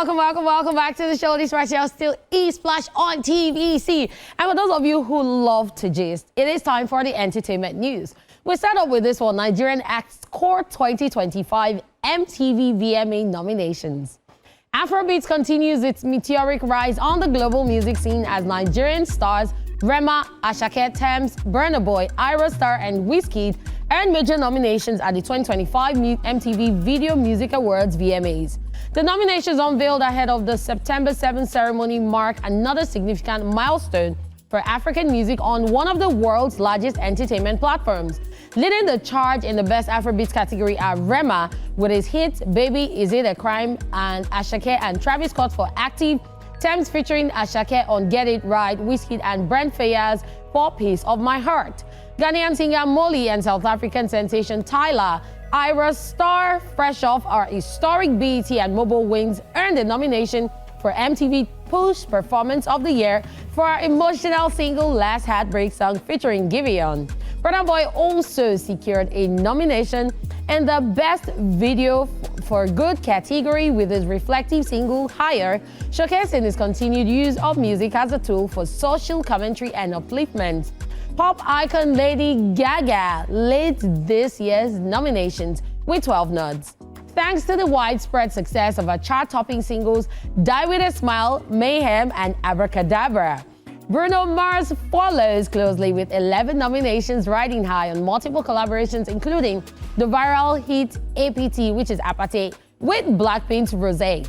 welcome back to the show. This right here still E-Splash on TVC. And for those of you who love to gist, it is time for the entertainment news. We start up with this one, Nigerian Acts Core 2025 MTV VMA nominations. Afrobeats continues its meteoric rise on the global music scene as Nigerian stars Rema, Asake, Tems, Burna, Arya and Wizkid earned major nominations at the 2025 MTV Video Music Awards VMAs. The nominations unveiled ahead of the September 7th ceremony mark another significant milestone for African music on one of the world's largest entertainment platforms. Leading the charge in the Best Afrobeats category are Rema with his hit Baby Is It a Crime and Asake and Travis Scott for Active, Tems featuring Asake on Get It Right, Wizkid and Brent Faiyaz for Piece of My Heart. Ghanaian singer Molly and South African sensation Tyler, Arya star fresh off our historic BET and Mobile Wings earned a nomination for MTV Push Performance of the Year for our emotional single Last Heartbreak song featuring Giveon. Burna also secured a nomination in the Best Video for Good category with his reflective single Higher, showcasing his continued use of music as a tool for social commentary and upliftment. Pop icon Lady Gaga led this year's nominations with 12 nods. Thanks to the widespread success of her chart-topping singles Die With A Smile, Mayhem, and Abracadabra. Bruno Mars follows closely with 11 nominations, riding high on multiple collaborations, including the viral hit APT, which is Apate, with Blackpink's Rosé.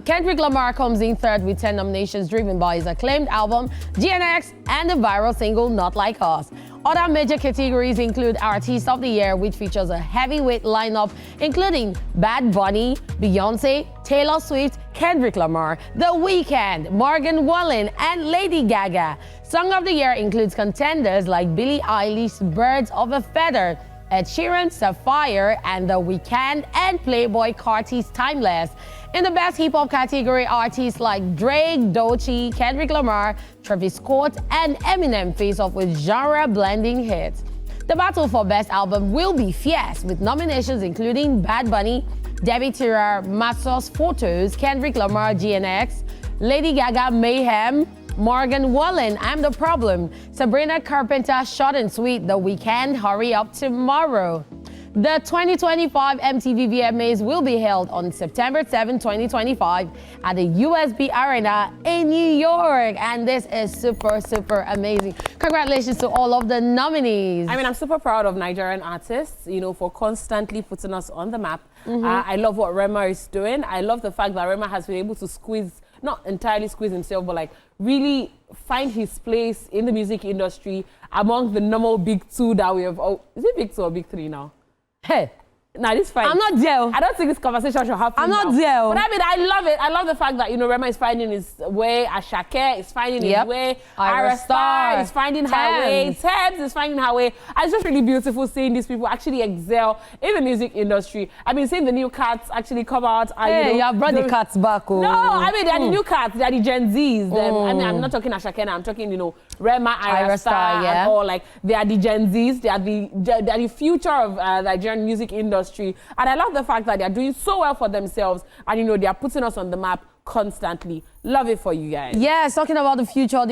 Kendrick Lamar comes in third with 10 nominations, driven by his acclaimed album GNX and the viral single Not Like Us. Other major categories include Artist of the Year, which features a heavyweight lineup including Bad Bunny, Beyonce, Taylor Swift, Kendrick Lamar, The Weeknd, Morgan Wallen, and Lady Gaga. Song of the Year includes contenders like Billie Eilish's Birds of a Feather, Ed Sheeran's Sapphire, and The Weeknd and Playboi Carti's Timeless. In the Best Hip Hop category, artists like Drake, Doechii, Kendrick Lamar, Travis Scott, and Eminem face off with genre-blending hits. The battle for Best Album will be fierce, with nominations including Bad Bunny, Debbie Tirar, Massos Photos, Kendrick Lamar, GNX, Lady Gaga, Mayhem, Morgan Wallen, I'm the Problem, Sabrina Carpenter, Short and Sweet, The Weeknd, Hurry Up Tomorrow. The 2025 MTV VMAs will be held on September 7, 2025 at the USB Arena in New York. And this is super, super amazing. Congratulations to all of the nominees. I mean, I'm super proud of Nigerian artists, for constantly putting us on the map. I love what Rema is doing. I love the fact that Rema has been able to not entirely squeeze himself, but like really find his place in the music industry among the normal big two that we have. Oh, is it big two or big three now? Hey, nah, this is fine. I'm not there. I don't think this conversation should happen. I'm not there. But I mean, I love it. I love the fact that Rema is finding his way. Asake is finding his way. Arya is finding her way. Tems is finding her way. And it's just really beautiful seeing these people actually excel in the music industry. I mean, seeing the new cats actually come out. And, you have brought the cats back. Oh. No, I mean, they're the new cats. They're the Gen Zs. I mean, I'm not talking Asake now. I'm talking, Rema, Arya and all. Like, they are the Gen Zs. They are the future of the Nigerian music industry. And I love the fact that they're doing so well for themselves and, they're putting us on the map constantly. Love it for you guys. Yes, talking about the future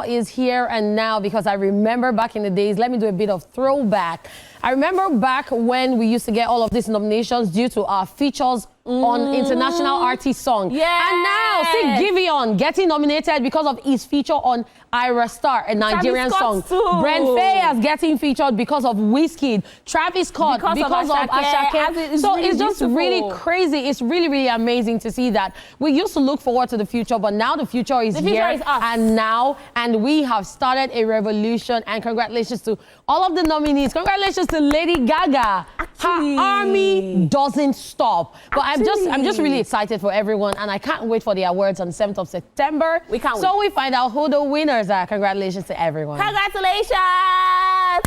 is here and now, because I remember back in the days, let me do a bit of throwback. I remember back when we used to get all of these nominations due to our features on International Artist Song. Yeah. And now, see Giveon getting nominated because of his feature on Arya Star, a Nigerian song. Brent Faiyaz getting featured because of Wizkid. Travis Scott because of Asake. So it's just really crazy. It's really, really amazing to see that. We used to look forward to the future, but now the future is here. Is us. And we have started a revolution. And congratulations to all of the nominees. Congratulations to Lady Gaga. Her army doesn't stop. But I'm just really excited for everyone, and I can't wait for the awards on 7th of September. We can't wait. So we find out who the winners are. Congratulations to everyone. Congratulations!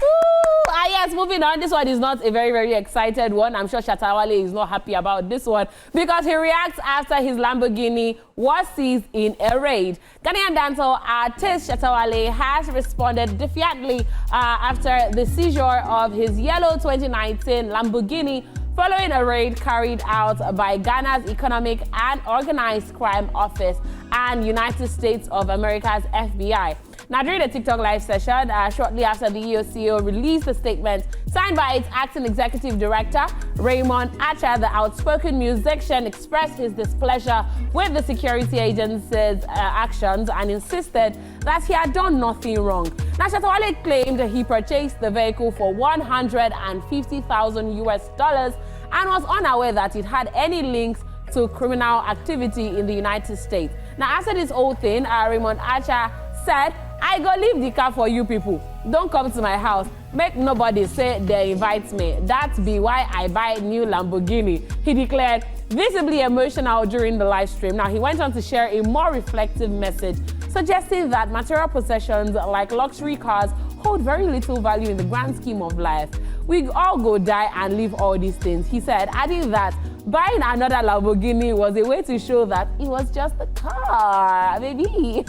Woo! Yes, moving on. This one is not a very, very excited one. I'm sure Shatta Wale is not happy about this one because he reacts after his Lamborghini was seized in a raid. Ghanaian dancehall artist Shatta Wale has responded defiantly after the seizure of his yellow 2019 Lamborghini following a raid carried out by Ghana's Economic and Organized Crime Office and United States of America's FBI. Now, during the TikTok live session, shortly after the EOCO released a statement signed by its acting executive director, Rema, the outspoken musician expressed his displeasure with the security agency's actions and insisted that he had done nothing wrong. Now, Shatta Wale claimed he purchased the vehicle for $150,000 US and was unaware that it had any links to criminal activity in the United States. Now, after this whole thing, Raymond Archer said, "I go leave the car for you people. Don't come to my house. Make nobody say they invite me. That be why I buy new Lamborghini," he declared, visibly emotional during the live stream. Now, he went on to share a more reflective message, suggesting that material possessions like luxury cars hold very little value in the grand scheme of life. We all go die and leave all these things, he said, adding that buying another Lamborghini was a way to show that it was just a car, baby.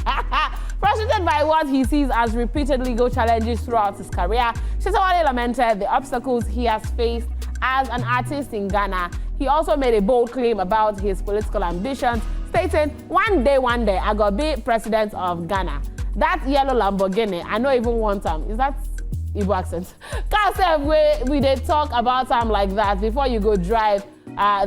Frustrated by what he sees as repeated legal challenges throughout his career, Shatta Wale lamented the obstacles he has faced as an artist in Ghana. He also made a bold claim about his political ambitions, stating, one day, I go be president of Ghana. That yellow Lamborghini, I don't even want them. Is that Igbo accent? Can't say we they talk about them like that before you go drive.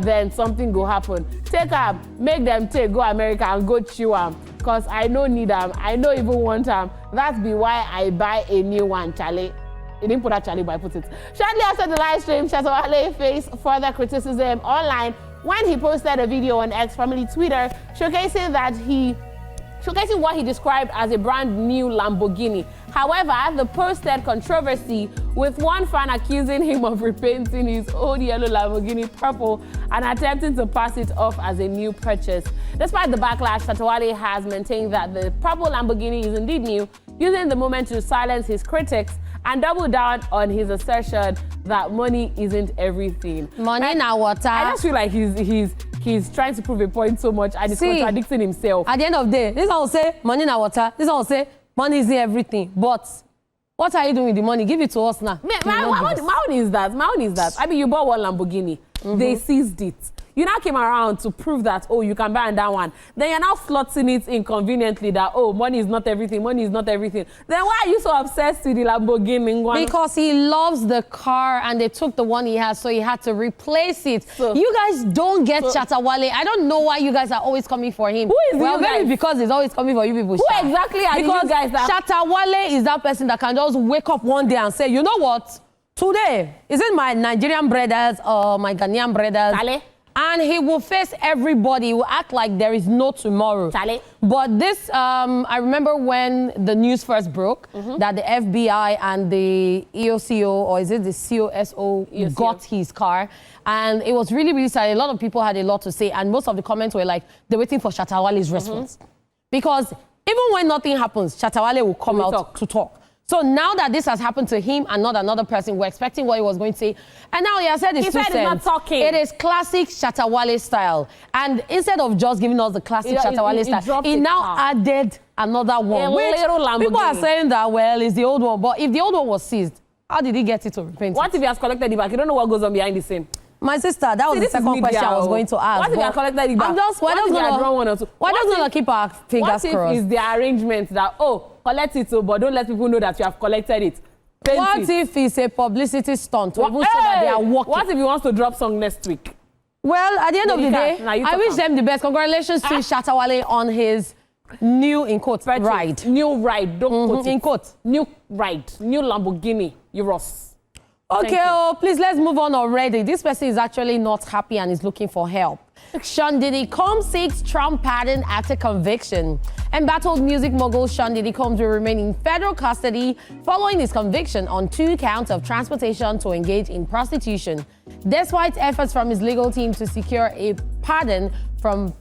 Then something go happen. Take them, make them go America and go chew them. Cause I don't need them. I don't even want them. That's be why I buy a new one, Charlie. He didn't put that Charlie, but I put it. Shortly after the live stream, Shatta Wale faced further criticism online when he posted a video on X, formerly Twitter, showcasing what he described as a brand new Lamborghini. However, the post stirred controversy, with one fan accusing him of repainting his old yellow Lamborghini purple and attempting to pass it off as a new purchase. Despite the backlash, Shatta Wale has maintained that the purple Lamborghini is indeed new, using the moment to silence his critics and double down on his assertion that money isn't everything. Money na water. I just feel like he's trying to prove a point so much and he's contradicting himself. At the end of the day, this one will say money na water. This one will say money isn't everything. But what are you doing with the money? Give it to us now. My own is that. I mean, you bought one Lamborghini. They seized it. You now came around to prove that, oh, you can buy that one. Then you're now slotting it inconveniently that, oh, money is not everything, money is not everything. Then why are you so obsessed with the Lamborghini? Because he loves the car and they took the one he has, so he had to replace it. So, you guys don't get Shatta Wale. I don't know why you guys are always coming for him. Who is you guys? Because he's always coming for you people. Who exactly are you guys? Shatta Wale is that person that can just wake up one day and say, you know what? Today, is it my Nigerian brothers or my Ghanaian brothers? Kale? And he will face everybody. He will act like there is no tomorrow. Charlie. But this, I remember when the news first broke that the FBI and the EOCO, or is it the COSO, got his car. And it was really, really sad. A lot of people had a lot to say. And most of the comments were like, they're waiting for Shatta Wale's response. Because even when nothing happens, Shatta Wale will come out to talk. So now that this has happened to him and not another person, we're expecting what he was going to say. And now he has said his 2 cents. He said he's not talking. It is classic Shatta Wale style. And instead of just giving us the classic Shatta Wale style, he now added another one. Which people are saying that, well, it's the old one. But if the old one was seized, how did he get it to repaint it? What if he has collected it back? You don't know what goes on behind the scene. My sister, that was the second question I was going to ask. What if you have collected it back? I'm just, why doesn't keep our fingers crossed? What if it's the arrangement that, oh, collect it, but don't let people know that you have collected it? What if it's a publicity stunt to even show that they are working? What if he wants to drop song next week? Well, at the end of the day, I wish them the best. Congratulations to Shatta Wale on his new, in quotes, ride. New ride, don't put it. In quotes. New ride, new Lamborghini, Euros. Okay, please, let's move on already. This person is actually not happy and is looking for help. Sean Diddy Combs seeks Trump pardon after conviction. Embattled music mogul Sean Diddy Combs will remain in federal custody following his conviction on 2 counts of transportation to engage in prostitution. Despite efforts from his legal team to secure a pardon from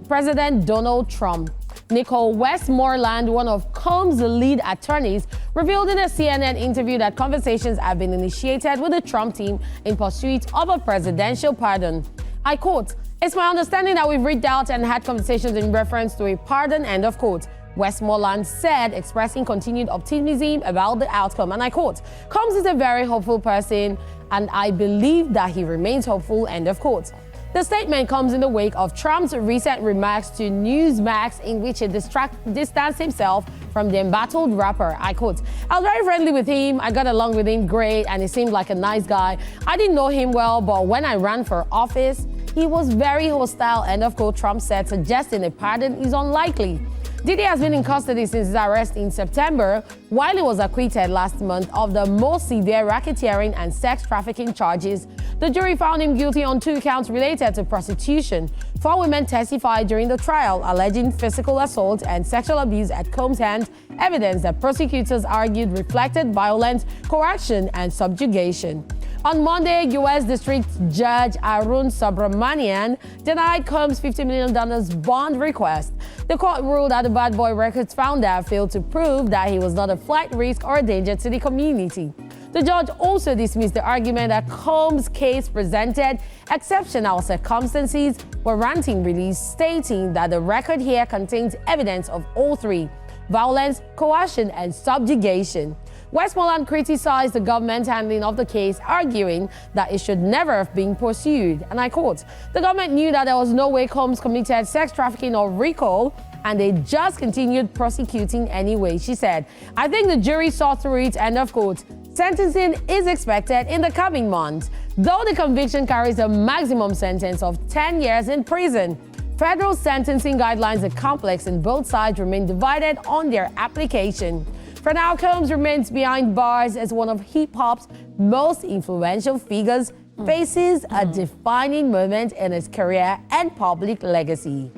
President Donald Trump, Nicole Westmoreland, one of Combs' lead attorneys, revealed in a CNN interview that conversations have been initiated with the Trump team in pursuit of a presidential pardon. I quote, "It's my understanding that we've reached out and had conversations in reference to a pardon," end of quote. Westmoreland said, expressing continued optimism about the outcome. And I quote, "Combs is a very hopeful person, and I believe that he remains hopeful," end of quote. The statement comes in the wake of Trump's recent remarks to Newsmax in which he distanced himself from the embattled rapper. I quote, "I was very friendly with him. I got along with him great, and he seemed like a nice guy. I didn't know him well, but when I ran for office, he was very hostile," end of quote, Trump said, suggesting a pardon is unlikely. Diddy has been in custody since his arrest in September, while he was acquitted last month of the most severe racketeering and sex trafficking charges. The jury found him guilty on 2 counts related to prostitution. 4 women testified during the trial, alleging physical assault and sexual abuse at Combs' hands, evidence that prosecutors argued reflected violence, coercion, and subjugation. On Monday, U.S. District Judge Arun Subramanian denied Combs' $50 million bond request. The court ruled that the Bad Boy Records founder failed to prove that he was not a flight risk or a danger to the community. The judge also dismissed the argument that Combs' case presented exceptional circumstances, warranting release, stating that the record here contains evidence of all 3: violence, coercion, and subjugation. Westmoreland criticized the government's handling of the case, arguing that it should never have been pursued. And I quote, "The government knew that there was no way Combs committed sex trafficking or RICO, and they just continued prosecuting anyway," she said. "I think the jury saw through it," end of quote. Sentencing is expected in the coming months, though the conviction carries a maximum sentence of 10 years in prison. Federal sentencing guidelines are complex and both sides remain divided on their application. For now, Combs remains behind bars as one of hip-hop's most influential figures, faces a defining moment in his career and public legacy.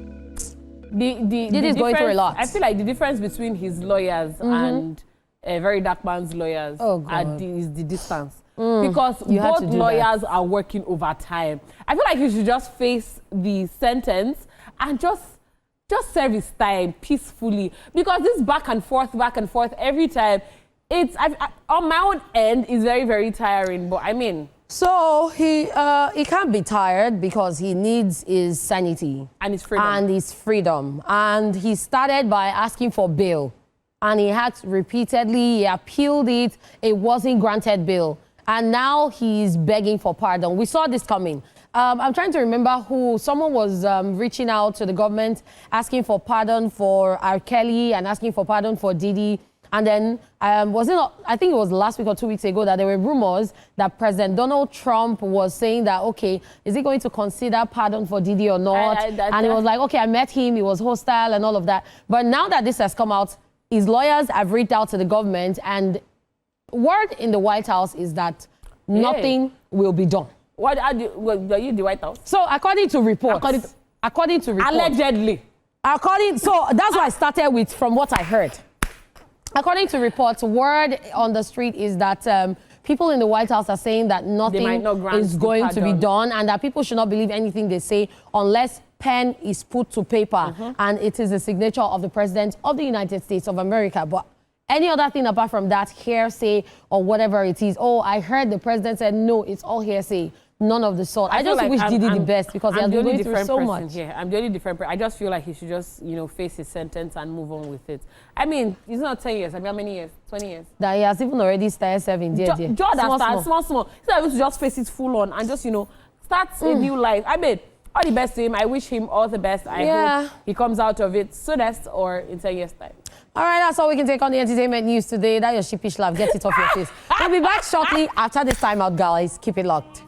Diddy's going through a lot. I feel like the difference between his lawyers and a very dark man's lawyers is the distance. Because both lawyers are working overtime. I feel like he should just face the sentence and just serve his time peacefully. Because this back and forth every time, it's on my own end is very, very tiring. But I mean, so he can't be tired because he needs his sanity and his freedom. And he started by asking for bail, and he had repeatedly, he appealed it. It wasn't granted bail, and now he's begging for pardon. We saw this coming. I'm trying to remember who. Someone was reaching out to the government, asking for pardon for R. Kelly and asking for pardon for Diddy. And then, I think it was last week or 2 weeks ago that there were rumors that President Donald Trump was saying that, okay, is he going to consider pardon for Diddy or not? And he was like, okay, I met him, he was hostile and all of that. But now that this has come out, his lawyers have reached out to the government, and word in the White House is that nothing will be done. What are you the White House? So according to reports. According to reports. Allegedly. So that's why I started with from what I heard. According to reports, word on the street is that people in the White House are saying that nothing is going to be done, and that people should not believe anything they say unless pen is put to paper and it is a signature of the President of the United States of America. But any other thing apart from that, hearsay or whatever it is, oh, I heard the President said, no, it's all hearsay. None of the sort. I just wish Diddy the best because he has been going through so much. Here. I'm the only different person. I just feel like he should just, face his sentence and move on with it. I mean, it's not 10 years. I mean, how many years? 20 years? That he has even already started serving. Small. He's able to just face it full on and just, start a new life. I mean, all the best to him. I wish him all the best. I hope he comes out of it soonest or in 10 years' time. All right, that's all we can take on the entertainment news today. That your sheepish laugh. Get it off your face. We'll be back shortly after this time out, guys. Keep it locked.